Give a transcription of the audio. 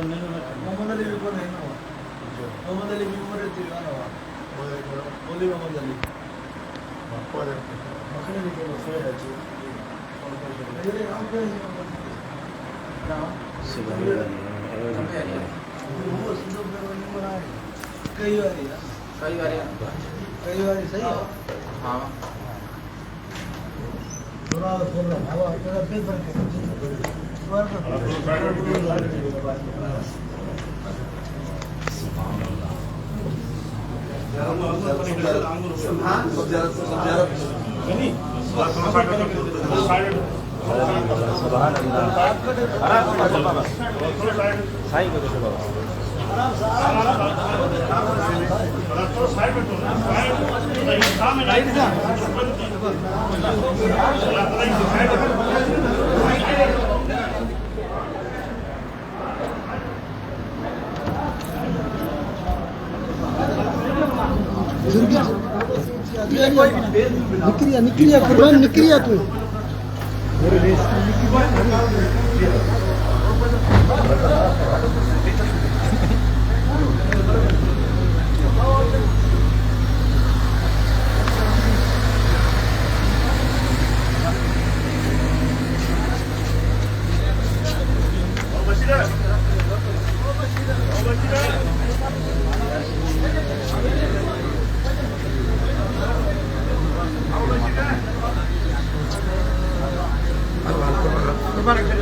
Muhammad Ali ko na yun. Muhammad Ali memorial din ano. Oli Muhammad Ali. Makanya di kalau saya aja. Jadi apa yang कई बार सही है हाँ थोड़ा हवा तेरा पेपर के निकलिया कुर्बान निकलिया तू Bye.